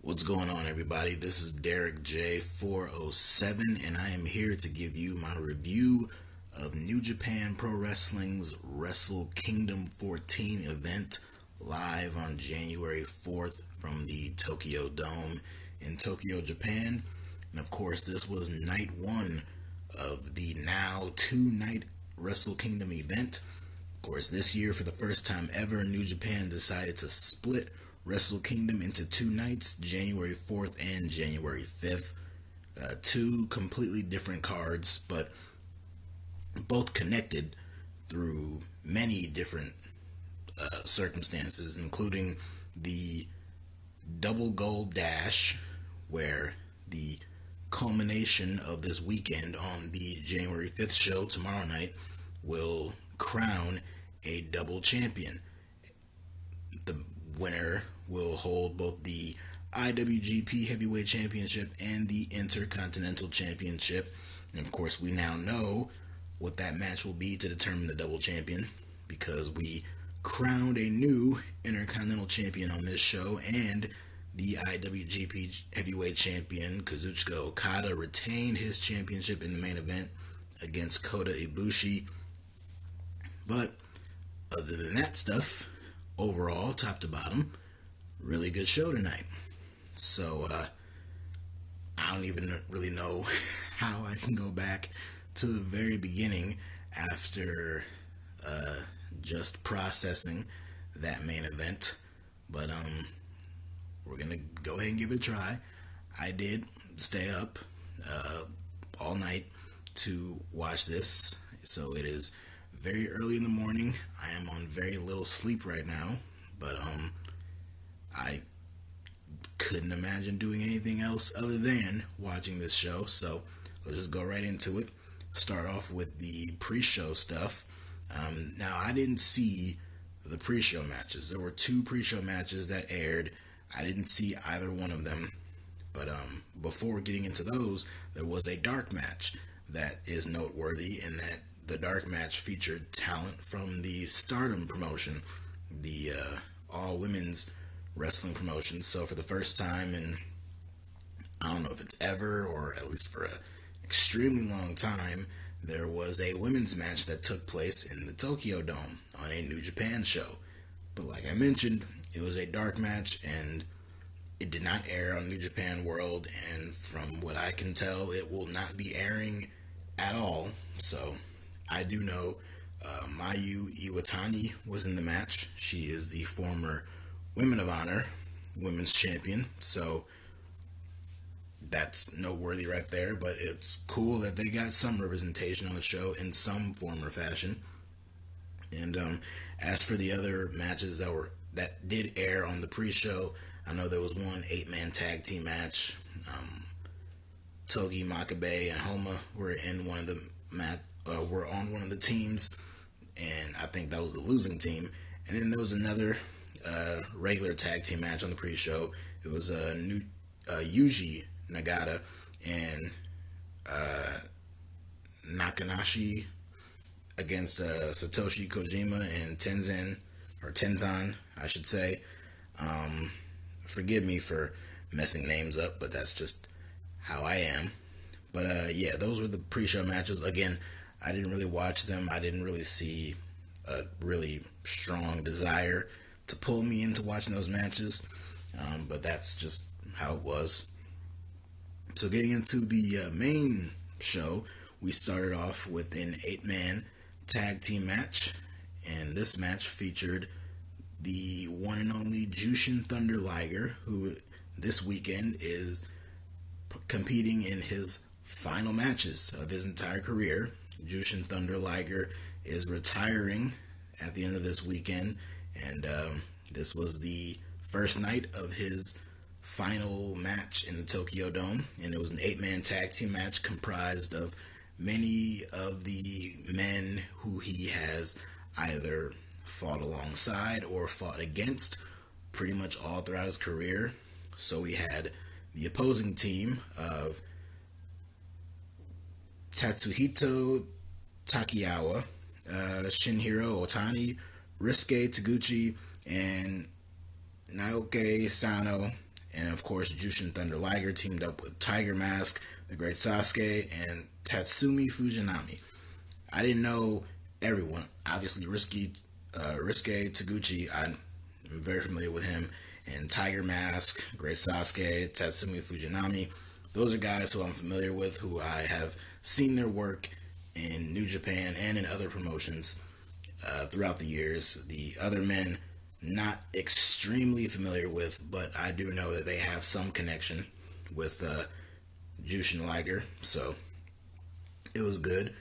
What's going on, everybody? This is Derek J407, and I am here to give you my review of New Japan Pro Wrestling's Wrestle Kingdom 14 event live on January 4th from the Tokyo Dome in Tokyo, Japan. And of course, this was night one of the now two-night Wrestle Kingdom event. Of course, this year, for the first time ever, New Japan decided to split Wrestle Kingdom into two nights, January 4th and January 5th. Two completely different cards, but both connected through many different circumstances, including the double gold dash, where the culmination of this weekend on the January 5th show tomorrow night will crown a double champion. The winner will hold both the IWGP Heavyweight Championship and the Intercontinental Championship. And of course, we now know what that match will be to determine the double champion, because we crowned a new Intercontinental Champion on this show, and the IWGP Heavyweight Champion Kazuchika Okada retained his championship in the main event against Kota Ibushi. But other than that stuff, overall, top to bottom, really good show tonight. So I don't even really know how I can go back to the very beginning after just processing that main event. But we're gonna go ahead and give it a try. I did stay up all night to watch this, so it is very early in the morning. I am on very little sleep right now, but I couldn't imagine doing anything else other than watching this show. So let's just go right into it. Start off with the pre-show stuff. Now, I didn't see the pre-show matches. There were two pre-show matches that aired. I didn't see either one of them. But before getting into those, there was a dark match that is noteworthy in that the dark match featured talent from the Stardom promotion, the all-women's wrestling promotion. So for the first time in, I don't know if it's ever, or at least for an extremely long time, there was a women's match that took place in the Tokyo Dome on a New Japan show. But like I mentioned, it was a dark match, and it did not air on New Japan World, and from what I can tell, it will not be airing at all. So I do know Mayu Iwatani was in the match. She is the former Women of Honor Women's Champion, so that's noteworthy right there. But it's cool that they got some representation on the show in some form or fashion. And as for the other matches that did air on the pre-show, I know there was one 8-man tag team match. Togi Makabe and Homa were in one of the were on one of the teams, and I think that was the losing team. And then there was another regular tag team match on the pre-show. It was Yuji Nagata and Nakanashi against Satoshi Kojima and Tenzan, I should say. Forgive me for messing names up, but that's just how I am. But yeah, those were the pre-show matches. Again, I didn't really watch them. I didn't really see a really strong desire to pull me into watching those matches, but that's just how it was. So getting into the main show, we started off with an 8-man tag team match, and this match featured the one and only Jushin Thunder Liger, who this weekend is competing in his final matches of his entire career. Jushin Thunder Liger is retiring at the end of this weekend, and this was the first night of his final match in the Tokyo Dome, and it was an 8-man tag team match comprised of many of the men who he has either fought alongside or fought against pretty much all throughout his career. So we had the opposing team of Tatsuhito Takiyawa, Shinhiro Otani, Ryusuke Taguchi, and Naoki Sano And of course, Jushin Thunder Liger teamed up with Tiger Mask, the Great Sasuke, and Tatsumi Fujinami. I didn't know everyone. Obviously, Risque Taguchi, I'm very familiar with him. And Tiger Mask, Great Sasuke, Tatsumi Fujinami. Those are guys who I'm familiar with, who I have seen their work in New Japan and in other promotions throughout the years. The other men, not extremely familiar with, but I do know that they have some connection with Jushin Liger. So it was good.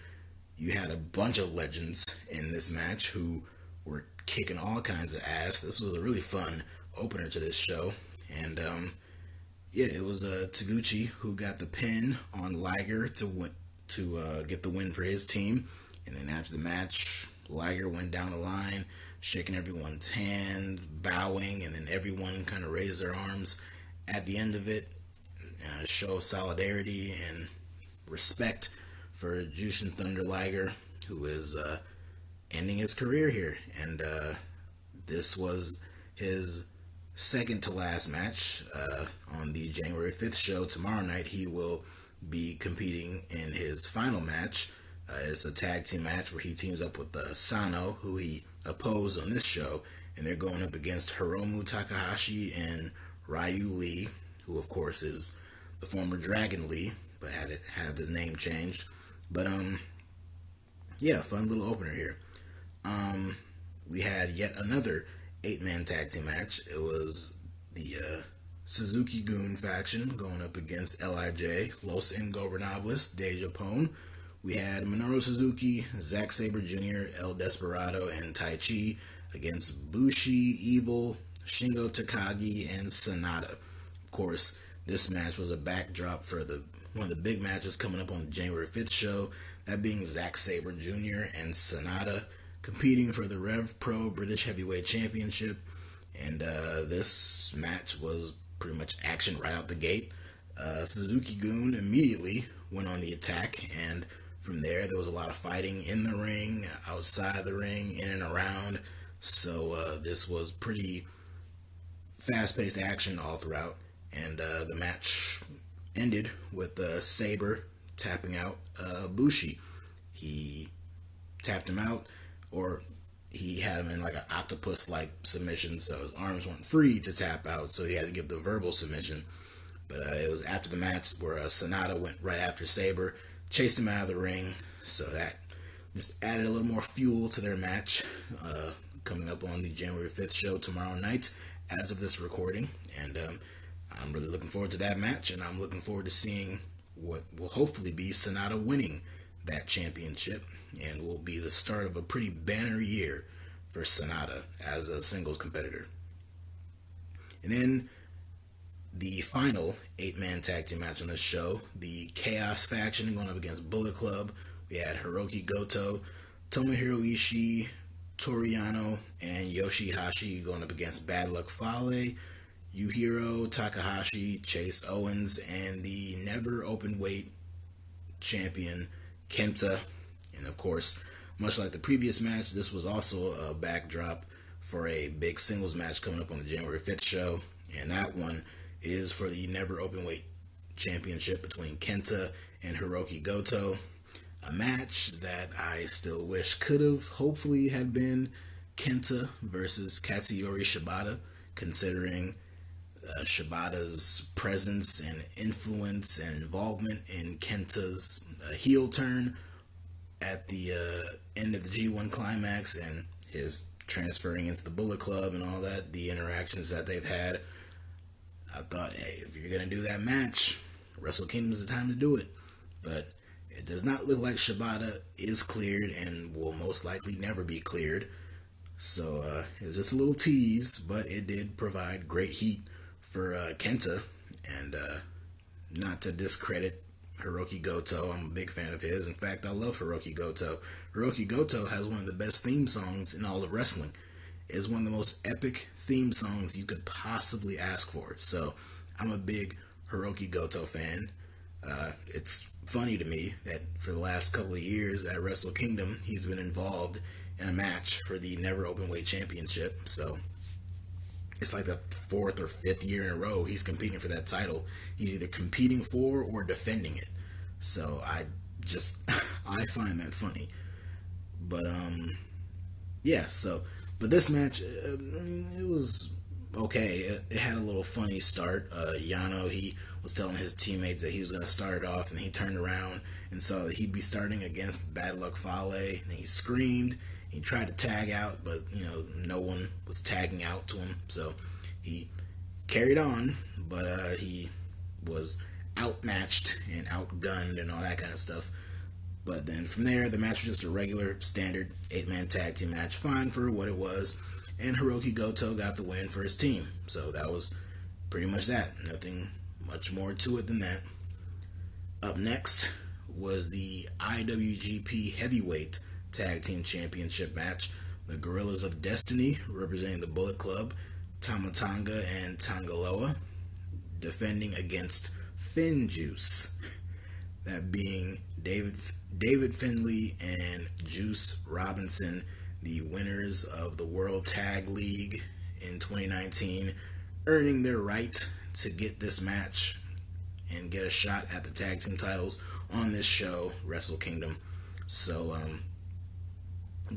You had a bunch of legends in this match who were kicking all kinds of ass. This was a really fun opener to this show. And yeah, it was Taguchi who got the pin on Liger to get the win for his team. And then after the match, Liger went down the line, shaking everyone's hand, bowing, and then everyone kind of raised their arms at the end of it. A show of solidarity and respect for Jushin Thunder Liger, who is ending his career here. And this was his second to last match on the January 5th show. Tomorrow night he will be competing in his final match. It's a tag team match where he teams up with Sano, who he opposed on this show, and they're going up against Hiromu Takahashi and Ryu Lee, who of course is the former Dragon Lee, but had to have his name changed. But yeah, fun little opener here. We had yet another 8-man tag team match. It was the Suzuki-gun faction going up against LIJ, Los Ingobernables de Japón. We had Minoru Suzuki, Zack Sabre Jr., El Desperado, and Tai Chi against Bushi, Evil, Shingo Takagi, and Sanada. Of course, this match was a backdrop for one of the big matches coming up on the January 5th show, that being Zack Sabre Jr. and Sanada competing for the Rev Pro British Heavyweight Championship. And this match was pretty much action right out the gate. Suzuki-gun immediately went on the attack, and from there was a lot of fighting in the ring, outside the ring, in and around. So this was pretty fast-paced action all throughout. And the match ended with Sabre tapping out Bushi. He tapped him out, or he had him in like an octopus-like submission, so his arms weren't free to tap out, so he had to give the verbal submission. But it was after the match where Sanada went right after Sabre, chased him out of the ring, so that just added a little more fuel to their match coming up on the January 5th show tomorrow night as of this recording. And I'm really looking forward to that match, and I'm looking forward to seeing what will hopefully be Sanada winning that championship, and will be the start of a pretty banner year for Sanada as a singles competitor. And then the final 8-man tag team match on this show, the Chaos faction going up against Bullet Club. We had Hiroki Goto, Tomohiro Ishii, Toriano, and Yoshihashi going up against Bad Luck Fale, Yujiro Takahashi, Chase Owens, and the never open weight champion Kenta. And of course, much like the previous match, this was also a backdrop for a big singles match coming up on the January 5th show, and that one is for the never open weight championship between Kenta and Hiroki Goto. A match that I still wish could have hopefully had been Kenta versus Katsuyori Shibata, considering Shibata's presence and influence and involvement in Kenta's heel turn at the end of the G1 climax, and his transferring into the Bullet Club and all that, the interactions that they've had. I thought, hey, if you're going to do that match, Wrestle Kingdom is the time to do it. But it does not look like Shibata is cleared and will most likely never be cleared. So it was just a little tease, but it did provide great heat for Kenta. And not to discredit Hiroki Goto, I'm a big fan of his. In fact, I love Hiroki Goto. Hiroki Goto has one of the best theme songs in all of wrestling. It's one of the most epic theme songs you could possibly ask for. So I'm a big Hiroki Goto fan. It's funny to me that for the last couple of years at Wrestle Kingdom, he's been involved in a match for the Never Openweight Championship. So it's like the fourth or fifth year in a row he's competing for that title. He's either competing for or defending it. So I just I find that funny. But yeah. So but this match, it was okay. It had a little funny start. Yano, he was telling his teammates that he was going to start it off, and he turned around and saw that he'd be starting against Bad Luck Fale, and he screamed. He tried to tag out, but no one was tagging out to him, so he carried on. But he was outmatched and outgunned and all that kind of stuff. But then from there, the match was just a regular, standard 8-man tag team match, fine for what it was. And Hiroki Goto got the win for his team. So that was pretty much that. Nothing much more to it than that. Up next was the IWGP Heavyweight Tag Team Championship match. The Gorillas of Destiny, representing the Bullet Club, Tama Tonga and Tangaloa, defending against Finjuice. That being David Finlay and Juice Robinson, the winners of the World Tag League in 2019, earning their right to get this match and get a shot at the tag team titles on this show, Wrestle Kingdom. So,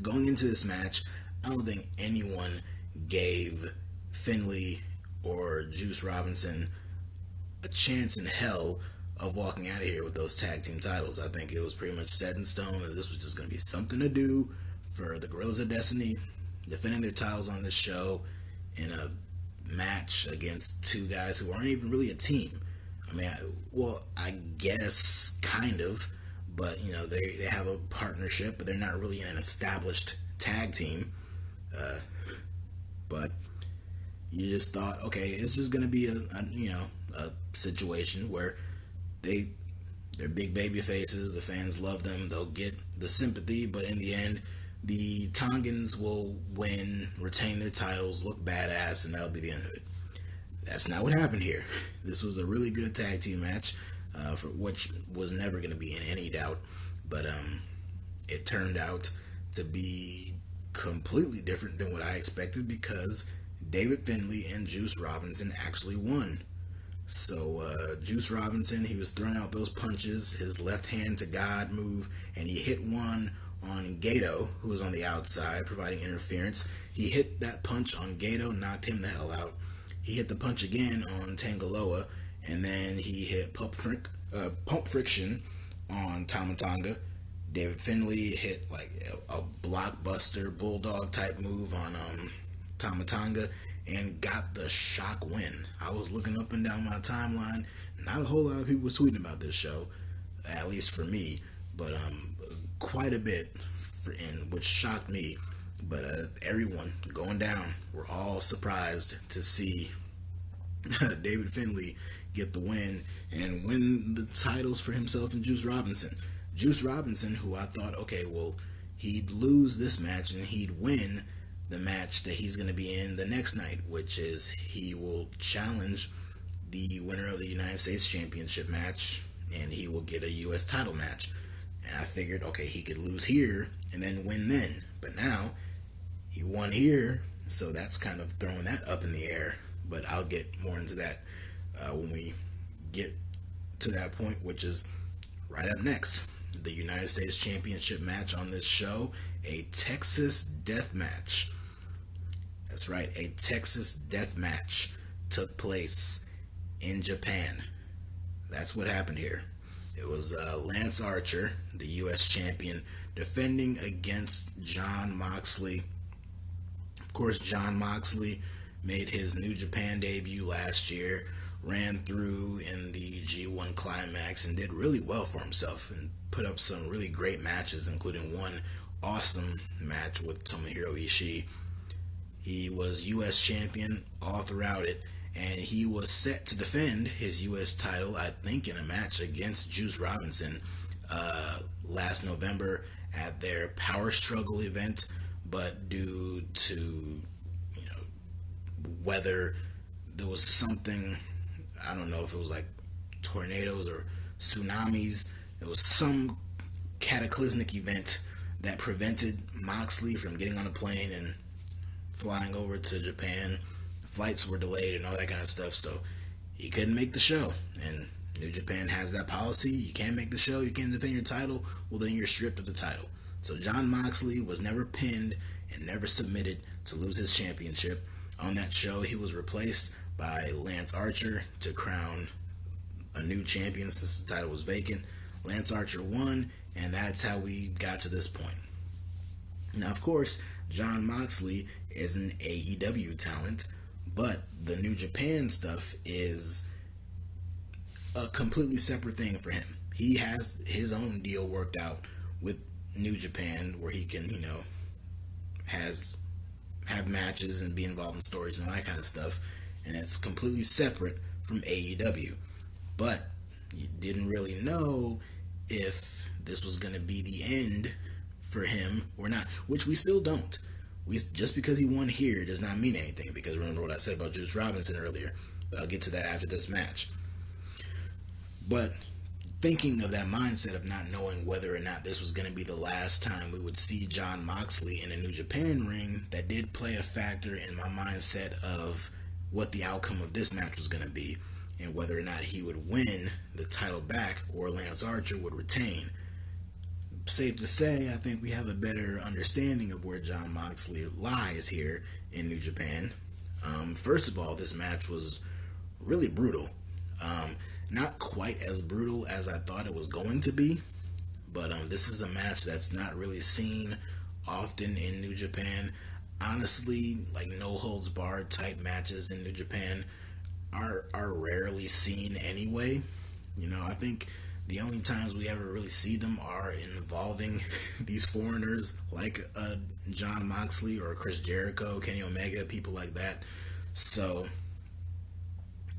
going into this match, I don't think anyone gave Finlay or Juice Robinson a chance in hell of walking out of here with those tag team titles. I think it was pretty much set in stone that this was just going to be something to do for the Gorillas of Destiny, defending their titles on this show in a match against two guys who aren't even really a team. I mean, I guess kind of, but they have a partnership, but they're not really an established tag team. But you just thought, okay, it's just going to be a situation where they're big baby faces. The fans love them. They'll get the sympathy, but in the end, the Tongans will win, retain their titles, look badass, and that'll be the end of it. That's not what happened here. This was a really good tag team match, for which was never going to be in any doubt. But it turned out to be completely different than what I expected, because David Finlay and Juice Robinson actually won. So Juice Robinson, he was throwing out those punches, his left hand to God move, and he hit one on Gato, who was on the outside, providing interference. He hit that punch on Gato, knocked him the hell out. He hit the punch again on Tangaloa, and then he hit pump friction on Tama Tonga. David Finlay hit like a blockbuster bulldog type move on Tama Tonga and got the shock win. I was looking up and down my timeline. Not a whole lot of people were tweeting about this show, at least for me, but quite a bit, and which shocked me. But everyone going down were all surprised to see David Finlay get the win and win the titles for himself and Juice Robinson. Juice Robinson, who I thought, okay, well, he'd lose this match and he'd win the match that he's going to be in the next night, which is he will challenge the winner of the United States Championship match, and he will get a U.S. title match. And I figured, okay, he could lose here and then win then. But now, he won here, so that's kind of throwing that up in the air. But I'll get more into that when we get to that point, which is right up next. The United States Championship match on this show, a Texas death match. That's right, a Texas death match took place in Japan. That's what happened here. It was Lance Archer, the U.S. champion, defending against Jon Moxley. Of course, Jon Moxley made his New Japan debut last year, ran through in the G1 Climax, and did really well for himself, and put up some really great matches, including one awesome match with Tomohiro Ishii. He was U.S. champion all throughout it, and he was set to defend his U.S. title, I think, in a match against Juice Robinson last November at their Power Struggle event, but due to weather, there was something, I don't know if it was like tornadoes or tsunamis, there was some cataclysmic event that prevented Moxley from getting on a plane and flying over to Japan flights were delayed and all that kind of stuff, so he couldn't make the show. And New Japan has that policy: you can't make the show, you can't defend your title, well then you're stripped of the title. So Jon Moxley was never pinned and never submitted to lose his championship. On that show, he was replaced by Lance Archer to crown a new champion since the title was vacant. Lance Archer won, and that's how we got to this point. Now, of course, Jon Moxley is an AEW talent, but the New Japan stuff is a completely separate thing for him. He has his own deal worked out with New Japan where he can, have matches and be involved in stories and all that kind of stuff, and it's completely separate from AEW. But you didn't really know if this was going to be the end for him or not, which we still don't. Just because he won here does not mean anything, because remember what I said about Juice Robinson earlier, but I'll get to that after this match. But thinking of that mindset of not knowing whether or not this was going to be the last time we would see Jon Moxley in a New Japan ring, that did play a factor in my mindset of what the outcome of this match was going to be, and whether or not he would win the title back or Lance Archer would retain. Safe to say, I think we have a better understanding of where Jon Moxley lies here in New Japan. First of all, this match was really brutal. Not quite as brutal as I thought it was going to be, but this is a match that's not really seen often in New Japan. Honestly, like no holds barred type matches in New Japan are rarely seen anyway. I think the only times we ever really see them are involving these foreigners like Jon Moxley or Chris Jericho, Kenny Omega, people like that. So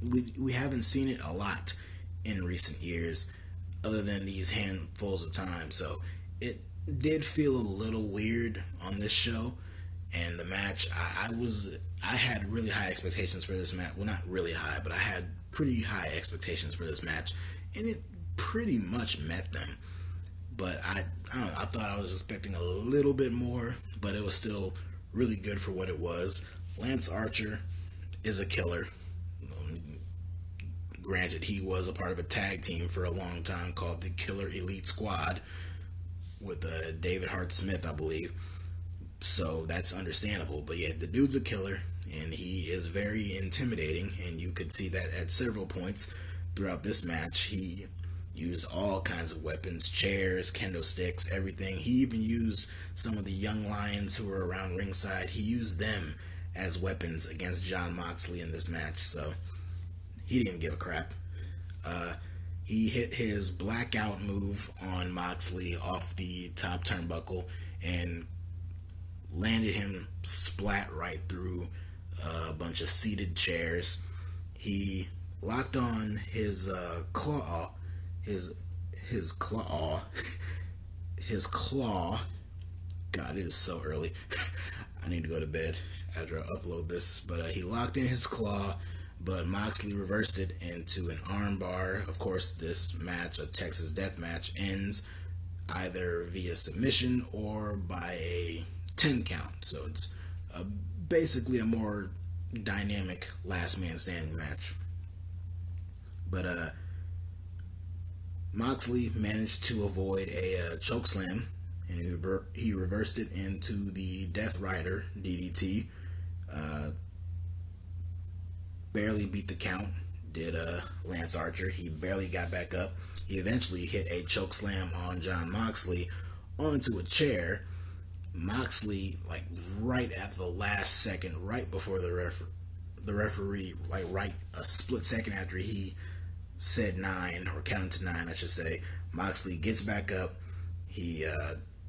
we haven't seen it a lot in recent years, other than these handfuls of times. So it did feel a little weird on this show, and the match, I had really high expectations for this match. Well, not really high, but I had pretty high expectations for this match, and it pretty much met them. But I don't know, I thought I was expecting a little bit more, but it was still really good for what it was. Lance Archer is a killer. Granted, he was a part of a tag team for a long time called the Killer Elite Squad with David Hart Smith, I believe. So that's understandable. But yeah, the dude's a killer, and he is very intimidating, and you could see that at several points throughout this match. He used all kinds of weapons, chairs, kendo sticks, everything. He even used some of the young lions who were around ringside. He used them as weapons against Jon Moxley in this match. So he didn't give a crap. He hit his blackout move on Moxley off the top turnbuckle and landed him splat right through a bunch of seated chairs. He locked on his claw. God, it is so early. I need to go to bed after I upload this. But he locked in his claw, but Moxley reversed it into an armbar. Of course, this match, a Texas Death Match, ends either via submission or by a 10 count. So it's basically a more dynamic last man standing match. But Moxley managed to avoid a chokeslam, and he reversed it into the Death Rider DDT. Barely beat the count, did Lance Archer. He barely got back up. He eventually hit a chokeslam on Jon Moxley onto a chair. Moxley, like right at the last second, right before the referee, like right a split second after he said 9, or counted to 9, I should say, Moxley gets back up. He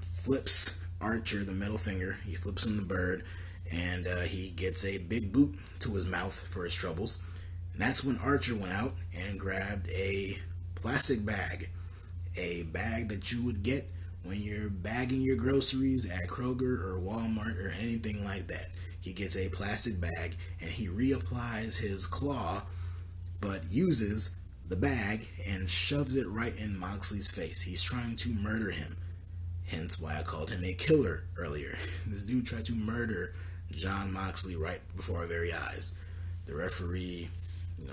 flips Archer the middle finger. He flips him the bird, and he gets a big boot to his mouth for his troubles. And that's when Archer went out and grabbed a plastic bag, a bag that you would get when you're bagging your groceries at Kroger or Walmart or anything like that. He gets a plastic bag and he reapplies his claw, but uses the bag and shoves it right in Moxley's face. He's trying to murder him. Hence why I called him a killer earlier. This dude tried to murder Jon Moxley right before our very eyes. The referee,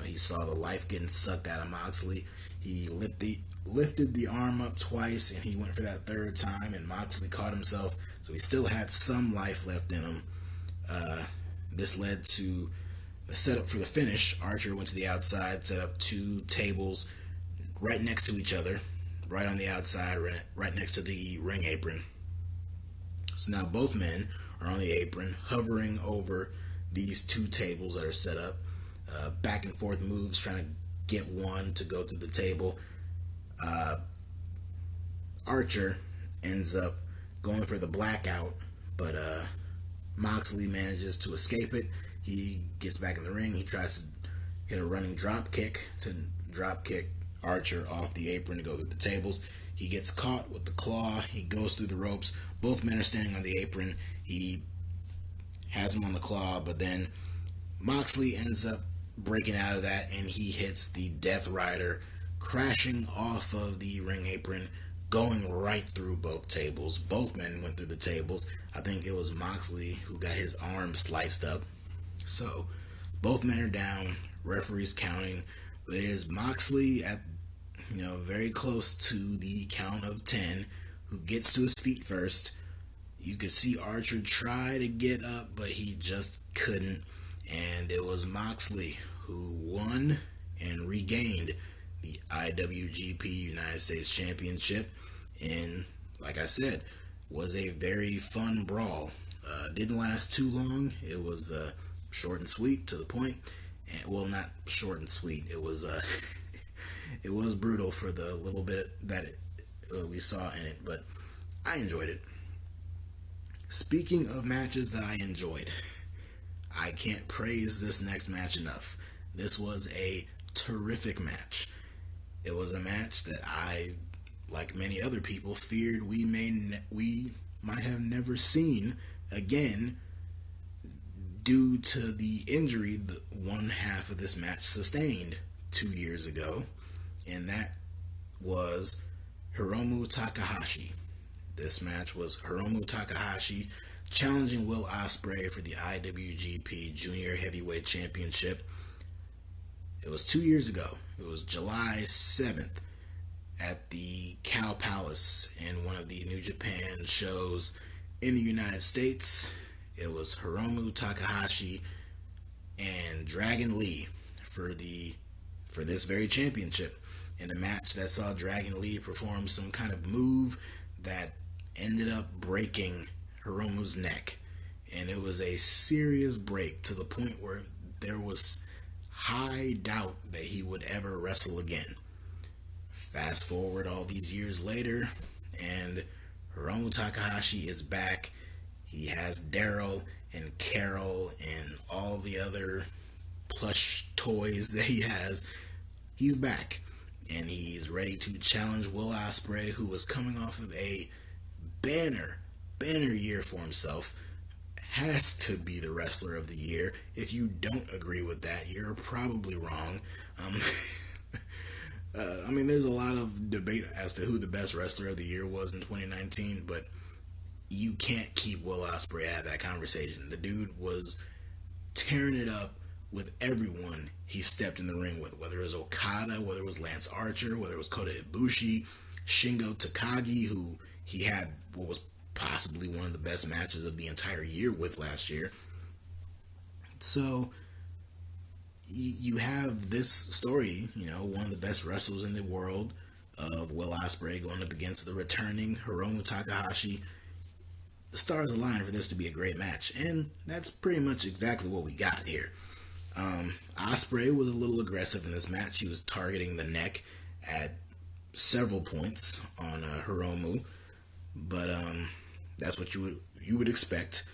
he saw the life getting sucked out of Moxley. He lifted the arm up twice, and he went for that third time, and Moxley caught himself, so he still had some life left in him. This led to the setup for the finish. Archer went to the outside, set up two tables right next to each other, right on the outside, right next to the ring apron. So now both men are on the apron, hovering over these two tables that are set up. Back and forth moves, trying to get one to go through the table. Archer ends up going for the blackout, but Moxley manages to escape it. He gets back in the ring. He tries to hit a running drop kick to drop kick Archer off the apron to go through the tables. He gets caught with the claw. He goes through the ropes. Both men are standing on the apron. He has him on the claw, but then Moxley ends up breaking out of that, and he hits the Death Rider, crashing off of the ring apron, going right through both tables. Both men went through the tables. I think it was Moxley who got his arm sliced up. So both men are down. Referee's counting. But it is Moxley at very close to the count of 10 who gets to his feet first. You could see Archer try to get up, but he just couldn't. And it was Moxley who won and regained the IWGP United States Championship. And like I said, was a very fun brawl. Didn't last too long. It was short and sweet, to the point. And, well, not short and sweet. It was it was brutal for the little bit that we saw in it, but I enjoyed it. Speaking of matches that I enjoyed, I can't praise this next match enough. This was a terrific match. It was a match that I, like many other people, feared we might have never seen again due to the injury that one half of this match sustained 2 years ago, and that was Hiromu Takahashi. This match was Hiromu Takahashi challenging Will Osprey for the IWGP Jr Heavyweight Championship. It was 2 years ago. It was July 7th at the Cow Palace in one of the New Japan shows in the United States. It was Hiromu Takahashi and Dragon Lee for this very championship, in a match that saw Dragon Lee perform some kind of move that ended up breaking Hiromu's neck. And it was a serious break, to the point where there was high doubt that he would ever wrestle again. Fast forward all these years later, and Hiromu Takahashi is back. He has Daryl and Carol and all the other plush toys that he has. He's back, and he's ready to challenge Will Osprey, who was coming off of a banner year for himself. Has to be the wrestler of the year. If you don't agree with that, you're probably wrong. There's a lot of debate as to who the best wrestler of the year was in 2019, but you can't keep Will Osprey out of that conversation. The dude was tearing it up with everyone he stepped in the ring with, whether it was Okada, whether it was Lance Archer, whether it was Kota Ibushi, Shingo Takagi, who he had what was possibly one of the best matches of the entire year with last year. So you have this story, one of the best wrestlers in the world, of Will Osprey going up against the returning Hiromu Takahashi. The stars aligned for this to be a great match, and that's pretty much exactly what we got here. Osprey was a little aggressive in this match. He was targeting the neck at several points on Hiromu, but that's what you would expect.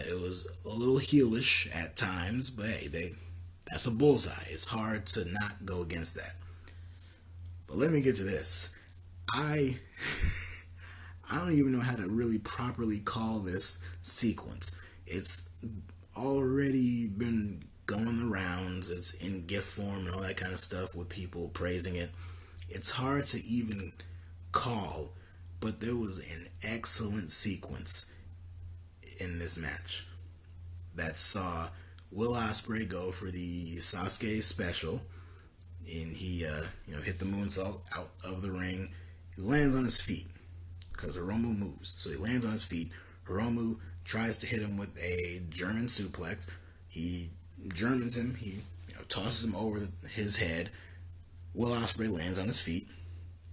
It was a little heelish at times, but hey, that's a bullseye. It's hard to not go against that. But let me get to this. I don't even know how to really properly call this sequence. It's already been going the rounds. It's in GIF form and all that kind of stuff with people praising it. It's hard to even call, but there was an excellent sequence in this match that saw Will Osprey go for the Sasuke special, and he hit the moonsault out of the ring. He lands on his feet because Hiromu moves, so he lands on his feet. Hiromu tries to hit him with a German suplex. He Germans him. He tosses him over his head. Will Osprey lands on his feet.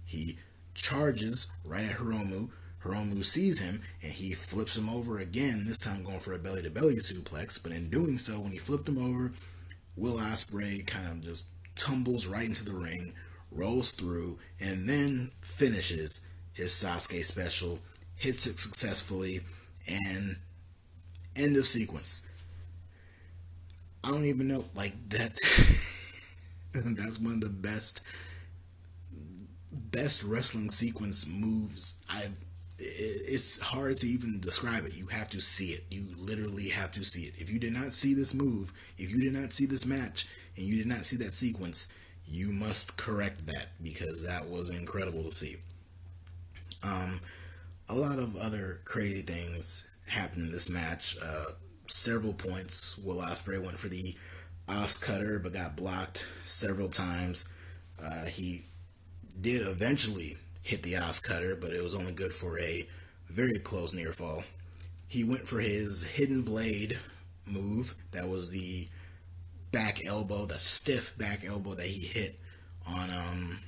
He charges right at Hiromu. Hiromu sees him and he flips him over again, this time going for a belly to belly suplex. But in doing so, when he flipped him over, Will Osprey kind of just tumbles right into the ring, rolls through, and then finishes his Sasuke special, hits it successfully, and end of sequence. I don't even know, like that. That's one of the best wrestling sequence moves I've. It's hard to even describe it. You have to see it. You literally have to see it. If you did not see this move, if you did not see this match, and you did not see that sequence, you must correct that because that was incredible to see. A lot of other crazy things happened in this match. Several points. Will Ospreay went for the Os Cutter but got blocked several times. He did eventually hit the Os Cutter, but it was only good for a very close near fall. He went for his Hidden Blade move. That was the back elbow, the stiff back elbow that he hit on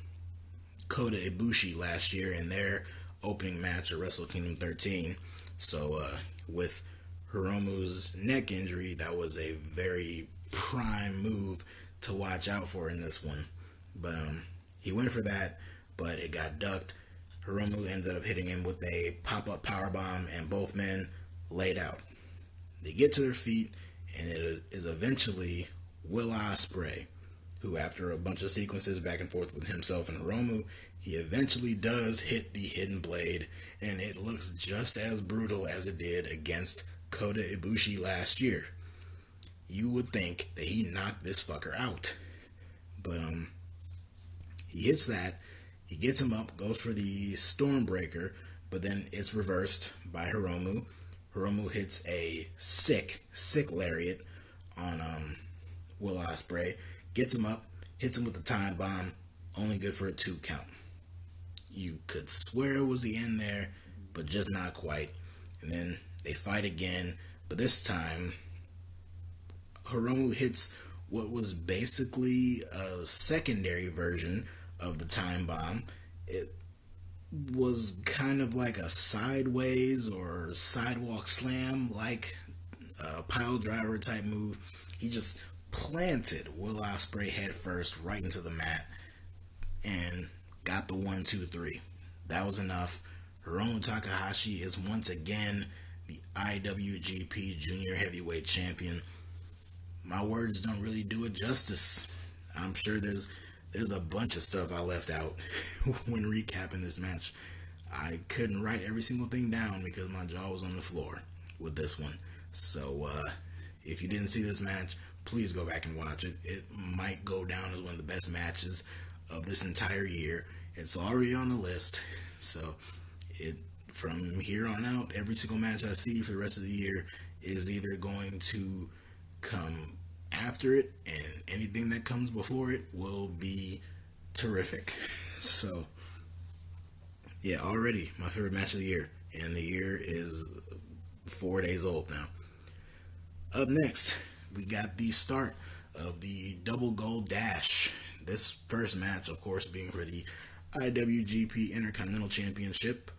Kota Ibushi last year in their opening match at Wrestle Kingdom 13. So with Hiromu's neck injury, that was a very prime move to watch out for in this one. But he went for that, but it got ducked. Hiromu ended up hitting him with a pop-up powerbomb, and both men laid out. They get to their feet, and it is eventually Will Ospreay, who, after a bunch of sequences back and forth with himself and Hiromu, he eventually does hit the Hidden Blade, and it looks just as brutal as it did against Kota Ibushi last year. You would think that he knocked this fucker out. But he hits that, he gets him up, goes for the Stormbreaker, but then it's reversed by Hiromu. Hiromu hits a sick lariat on Will Ospreay, gets him up, hits him with the time bomb, only good for a 2 count. You could swear it was the end there, but just not quite. And then they fight again, but this time Hiromu hits what was basically a secondary version of the time bomb. It was kind of like a sideways or sidewalk slam, like a pile driver type move. He just planted Will Ospreay head first right into the mat and got the 1, 2, 3. That was enough. Hiromu Takahashi is once again the IWGP Jr Heavyweight Champion. My words don't really do it justice. I'm sure there's a bunch of stuff I left out when recapping this match. I couldn't write every single thing down because my jaw was on the floor with this one. So if you didn't see this match, please go back and watch it. It might go down as one of the best matches of this entire year. It's already on the list. So from here on out, every single match I see for the rest of the year is either going to come after it, and anything that comes before it will be terrific. So yeah, already my favorite match of the year, and the year is 4 days old now. Up next, we got the start of the Double Gold Dash. This first match, of course, being for the IWGP Intercontinental Championship.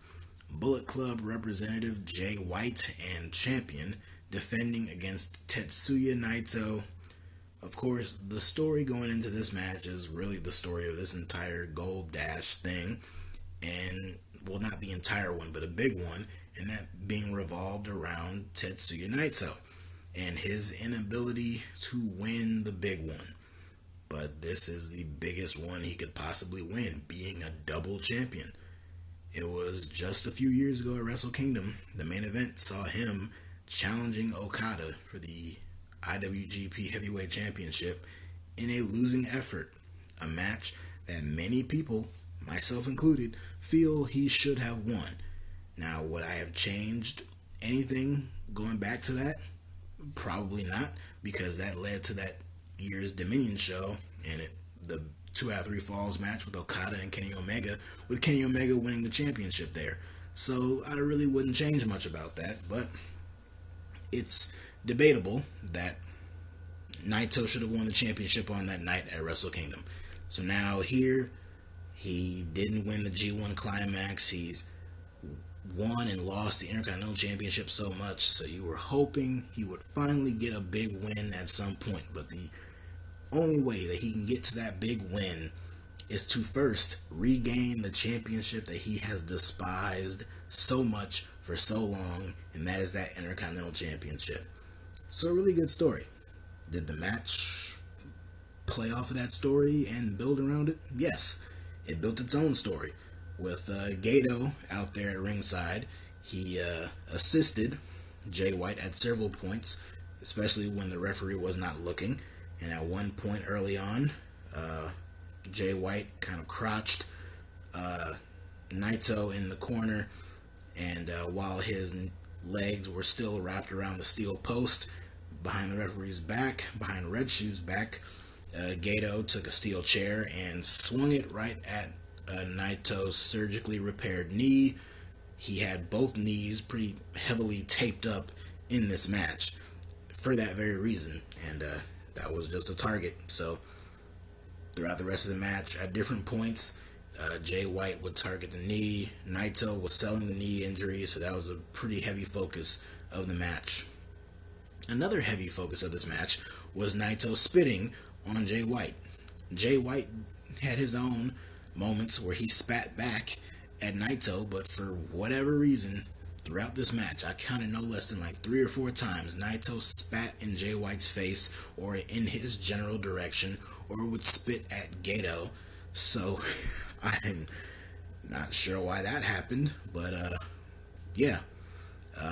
Bullet Club representative Jay White and champion defending against Tetsuya Naito. Of course, the story going into this match is really the story of this entire Gold Dash thing. And, well, not the entire one, but a big one. And that being revolved around Tetsuya Naito and his inability to win the big one. But this is the biggest one he could possibly win, being a double champion. It was just a few years ago at Wrestle Kingdom, the main event saw him challenging Okada for the IWGP Heavyweight Championship in a losing effort, a match that many people, myself included, feel he should have won. Now, would I have changed anything going back to that? Probably not, because that led to that year's Dominion show and the 2 out of 3 falls match with Okada and Kenny Omega, with Kenny Omega winning the championship there. So I really wouldn't change much about that, but it's debatable that Naito should have won the championship on that night at Wrestle Kingdom. So now here, he didn't win the G1 Climax. He's won and lost the Intercontinental Championship so much, so you were hoping he would finally get a big win at some point. But the only way that he can get to that big win is to first regain the championship that he has despised so much for so long, and that is that Intercontinental Championship. So a really good story. Did the match play off of that story and build around it? Yes. It built its own story. With Gato out there at ringside, he assisted Jay White at several points, especially when the referee was not looking. And at one point early on, Jay White kind of crotched Naito in the corner, and while his legs were still wrapped around the steel post behind the referee's back, behind Red Shoe's back, Gato took a steel chair and swung it right at Naito's surgically repaired knee. He had both knees pretty heavily taped up in this match for that very reason, and that was just a target. So throughout the rest of the match, at different points, Jay White would target the knee. Naito was selling the knee injury, so that was a pretty heavy focus of the match. Another heavy focus of this match was Naito spitting on Jay White. Jay White had his own moments where he spat back at Naito, but for whatever reason, throughout this match, I counted no less than like 3 or 4 times, Naito spat in Jay White's face or in his general direction, or would spit at Gato. So I'm not sure why that happened, but yeah.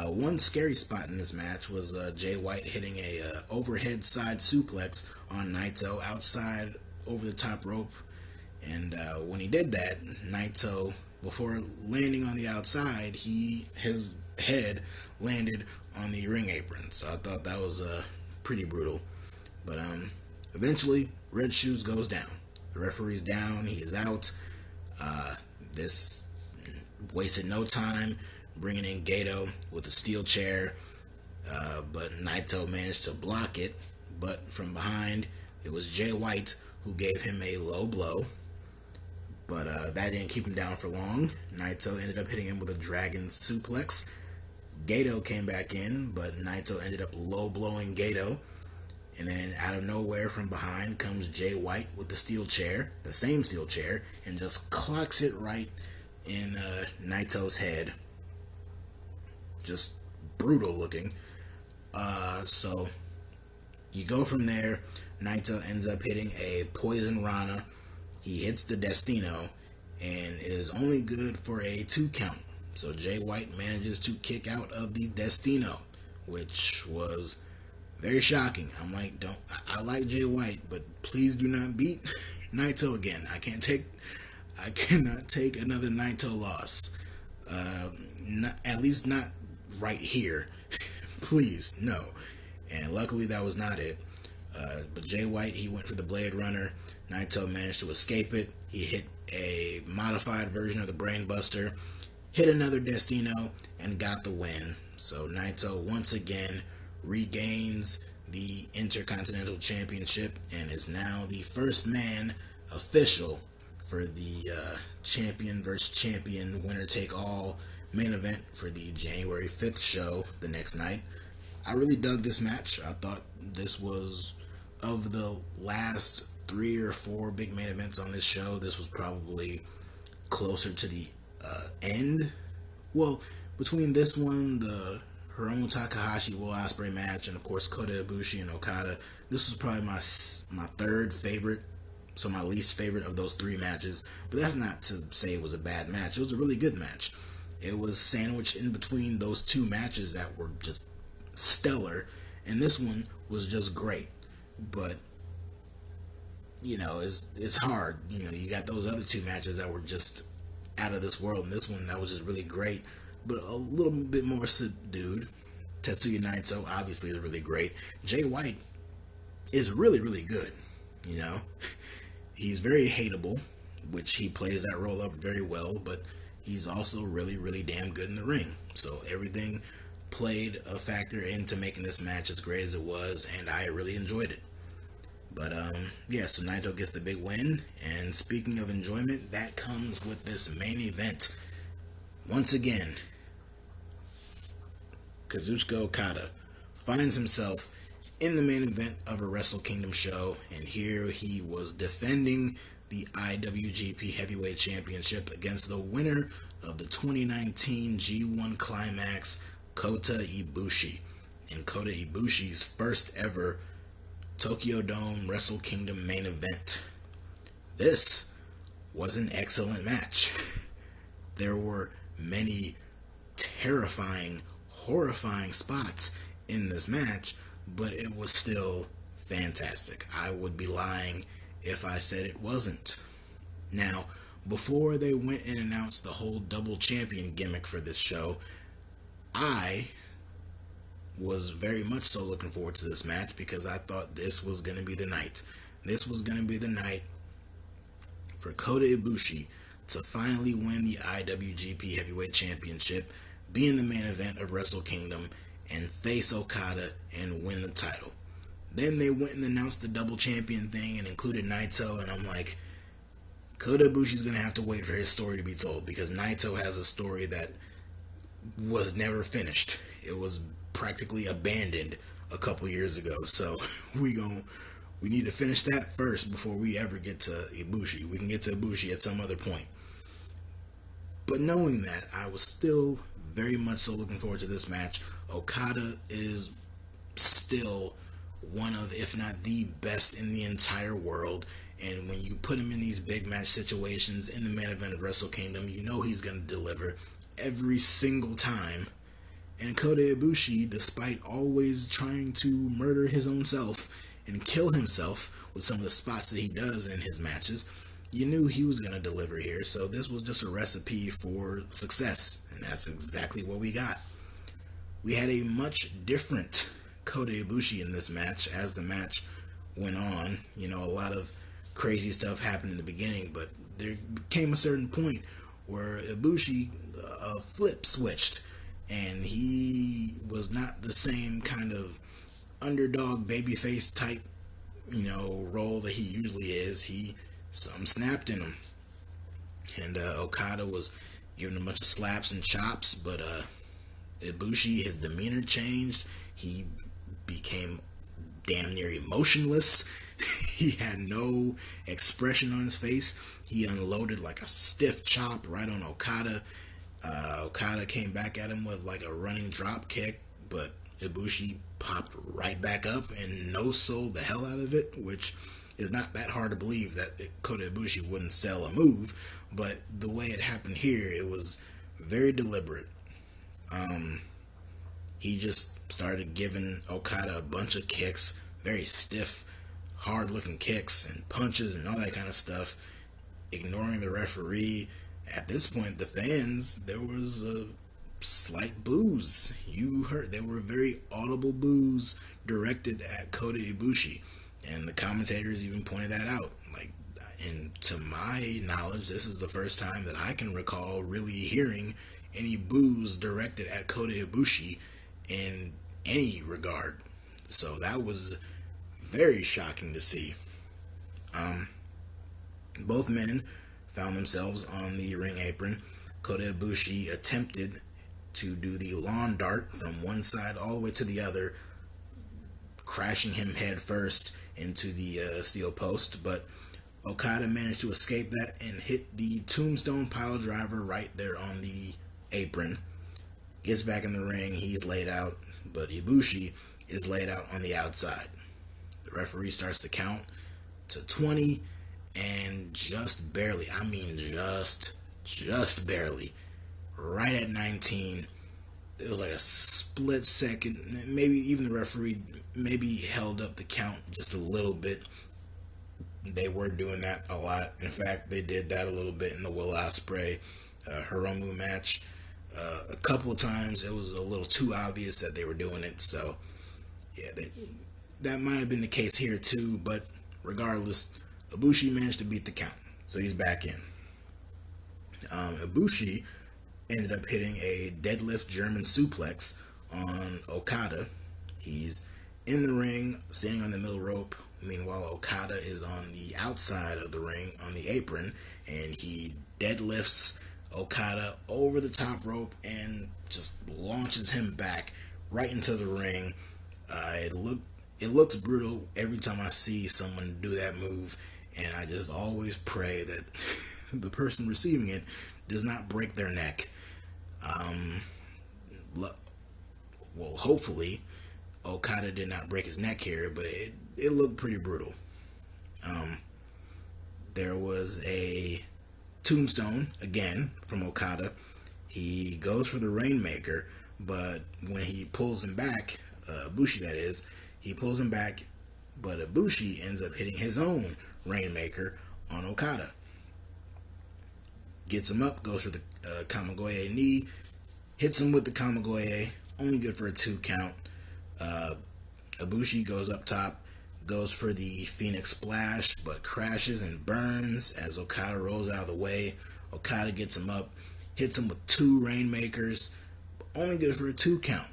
One scary spot in this match was Jay White hitting a overhead side suplex on Naito outside over the top rope. And when he did that, Naito, before landing on the outside, his head landed on the ring apron. So I thought that was pretty brutal. But eventually, Red Shoes goes down. The referee's down. He is out. This wasted no time bringing in Gato with a steel chair. But Naito managed to block it. But from behind, it was Jay White who gave him a low blow. But that didn't keep him down for long. Naito ended up hitting him with a dragon suplex. Gato came back in, but Naito ended up low blowing Gato. And then out of nowhere from behind comes Jay White with the steel chair, the same steel chair, and just clocks it right in Naito's head. Just brutal looking. So you go from there. Naito ends up hitting a Poison Rana. He hits the Destino and is only good for a 2 count. So Jay White manages to kick out of the Destino, which was very shocking. I'm like, I like Jay White, but please do not beat Naito again. I cannot take another Naito loss. At least not right here. Please, no. And luckily that was not it. But Jay White, he went for the Blade Runner. Naito managed to escape it. He hit a modified version of the Brain Buster, hit another Destino, and got the win. So Naito once again regains the Intercontinental Championship and is now the first man official for the champion versus champion winner-take-all main event for the January 5th show the next night. I really dug this match. I thought this was, of the last 3 or 4 big main events on this show, this was probably closer to the end. Well, between this one, the Hiromu Takahashi Will Osprey match, and of course Kota Ibushi and Okada, this was probably my 3rd favorite, so my least favorite of those 3 matches. But that's not to say it was a bad match. It was a really good match. It was sandwiched in between those 2 matches that were just stellar, and this one was just great. But you know, it's hard. You know, you got those other 2 matches that were just out of this world, and this one that was just really great, but a little bit more subdued. Tetsuya Naito obviously is really great. Jay White is really, really good. You know, he's very hateable, which he plays that role up very well, but he's also really, really damn good in the ring. So everything played a factor into making this match as great as it was, and I really enjoyed it. But yeah, so Naito gets the big win, and speaking of enjoyment, that comes with this main event. Once again, Kazuchika Okada finds himself in the main event of a Wrestle Kingdom show, and here he was defending the IWGP Heavyweight Championship against the winner of the 2019 G1 Climax, Kota Ibushi, in Kota Ibushi's first ever Tokyo Dome Wrestle Kingdom main event. This was an excellent match. There were many terrifying, horrifying spots in this match, but it was still fantastic. I would be lying if I said it wasn't. Now, before they went and announced the whole double champion gimmick for this show, I was very much so looking forward to this match because I thought this was going to be the night. This was going to be the night for Kota Ibushi to finally win the IWGP Heavyweight Championship, be in the main event of Wrestle Kingdom, and face Okada and win the title. Then they went and announced the double champion thing and included Naito, and I'm like, Kota Ibushi's going to have to wait for his story to be told because Naito has a story that was never finished. It was practically abandoned a couple years ago. So we need to finish that first before we ever get to Ibushi. We can get to Ibushi at some other point. But knowing that, I was still very much so looking forward to this match. Okada is still one of, if not the best in the entire world. And when you put him in these big match situations in the main event of Wrestle Kingdom, you know he's going to deliver every single time. And Kota Ibushi, despite always trying to murder his own self and kill himself with some of the spots that he does in his matches, you knew he was going to deliver here. So this was just a recipe for success, and that's exactly what we got. We had a much different Kota Ibushi in this match as the match went on. You know, a lot of crazy stuff happened in the beginning, but there came a certain point where Ibushi flip switched, and he was not the same kind of underdog babyface type, role that he usually is. Something snapped in him, and Okada was giving him a bunch of slaps and chops, but Ibushi, his demeanor changed. He became damn near emotionless. He had no expression on his face. He unloaded like a stiff chop right on Okada. Okada came back at him with like a running drop kick, but Ibushi popped right back up and no-sold the hell out of it, which is not that hard to believe that Kota Ibushi wouldn't sell a move, but the way it happened here, it was very deliberate. He just started giving Okada a bunch of kicks, very stiff, hard-looking kicks and punches and all that kind of stuff, ignoring the referee. At this point, the fans, there was a slight boos. You heard, there were very audible boos directed at Kota Ibushi, and the commentators even pointed that out. And to my knowledge, this is the first time that I can recall really hearing any boos directed at Kota Ibushi in any regard. So that was very shocking to see. Both men found themselves on the ring apron. Kota Ibushi attempted to do the lawn dart from one side all the way to the other, crashing him head first into the steel post, but Okada managed to escape that and hit the tombstone pile driver right there on the apron. Gets back in the ring, he's laid out, but Ibushi is laid out on the outside. The referee starts to count to 20, and just barely, I mean just barely, right at 19, it was like a split second, maybe even the referee maybe held up the count just a little bit. They were doing that a lot. In fact, they did that a little bit in the Will Osprey Hiromu match. A couple of times it was a little too obvious that they were doing it. So, yeah, that might have been the case here too, but regardless, Ibushi managed to beat the count, so he's back in. Ibushi ended up hitting a deadlift German suplex on Okada. He's in the ring, standing on the middle rope. Meanwhile, Okada is on the outside of the ring on the apron, and he deadlifts Okada over the top rope and just launches him back right into the ring. It looks brutal every time I see someone do that move, and I just always pray that the person receiving it does not break their neck. Well, hopefully Okada did not break his neck here, but it looked pretty brutal. There was a tombstone again from Okada. He goes for the Rainmaker, but when he pulls him back, Ibushi that is, he pulls him back, but Ibushi ends up hitting his own Rainmaker on Okada. Gets him up, goes for the Kamigoye knee, hits him with the Kamigoye, only good for a 2 count. Ibushi goes up top, goes for the Phoenix Splash, but crashes and burns as Okada rolls out of the way. Okada gets him up, hits him with 2 Rainmakers, only good for a 2 count.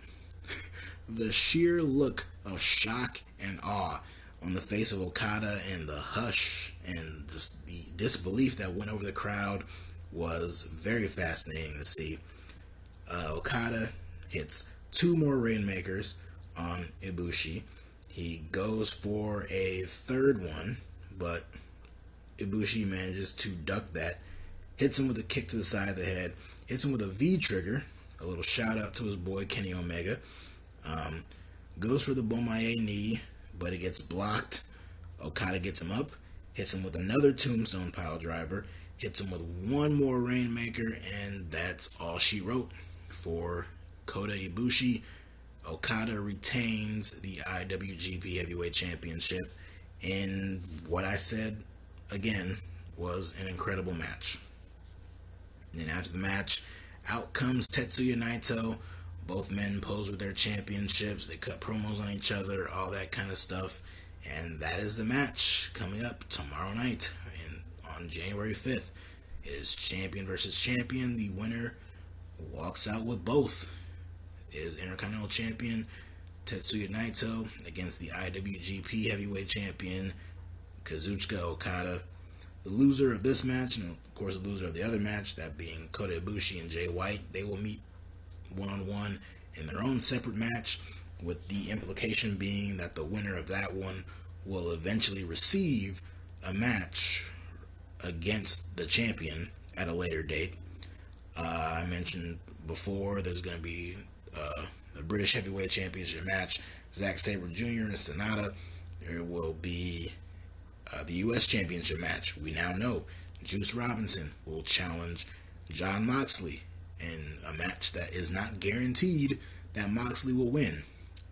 The sheer look of shock and awe on the face of Okada and the hush and just the disbelief that went over the crowd was very fascinating to see. Okada hits 2 more Rainmakers on Ibushi. He goes for a 3rd one, but Ibushi manages to duck that, hits him with a kick to the side of the head, hits him with a V-trigger, a little shout out to his boy Kenny Omega. Goes for the Bomaye knee, but it gets blocked. Okada gets him up, hits him with another tombstone pile driver, hits him with 1 more Rainmaker, and that's all she wrote for Kota Ibushi. Okada retains the IWGP Heavyweight Championship in what I said, again, was an incredible match. And then after the match, out comes Tetsuya Naito. Both men pose with their championships. They cut promos on each other, all that kind of stuff. And that is the match coming up tomorrow night on January 5th. It is champion versus champion. The winner walks out with both. It is Intercontinental Champion Tetsuya Naito against the IWGP Heavyweight Champion Kazuchika Okada. The loser of this match, and of course the loser of the other match, that being Kota Ibushi and Jay White, they will meet one-on-one in their own separate match, with the implication being that the winner of that one will eventually receive a match against the champion at a later date. I mentioned before there's going to be the British Heavyweight Championship match, Zack Sabre Jr. and Sonata. There will be the U.S. Championship match. We now know Juice Robinson will challenge Jon Moxley in a match that is not guaranteed that Moxley will win.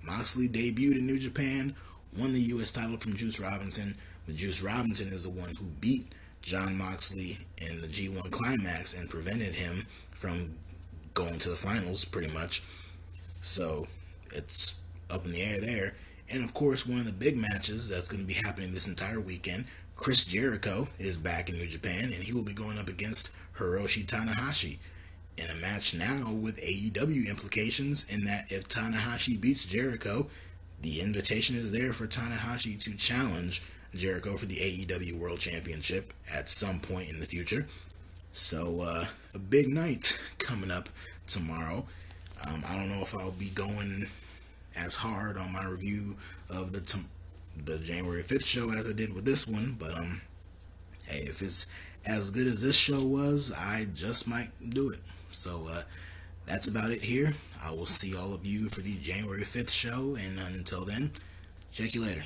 Moxley debuted in New Japan, won the U.S. title from Juice Robinson, but Juice Robinson is the one who beat Jon Moxley in the G1 Climax and prevented him from going to the finals, pretty much. So it's up in the air there. And of course, one of the big matches that's going to be happening this entire weekend, Chris Jericho is back in New Japan, and he will be going up against Hiroshi Tanahashi in a match now with AEW implications, in that if Tanahashi beats Jericho, the invitation is there for Tanahashi to challenge Jericho for the AEW World Championship at some point in the future. So a big night coming up tomorrow. I don't know if I'll be going as hard on my review of the January 5th show as I did with this one, but hey, if it's as good as this show was, I just might do it. So that's about it here. I will see all of you for the January 5th show, and until then, check you later.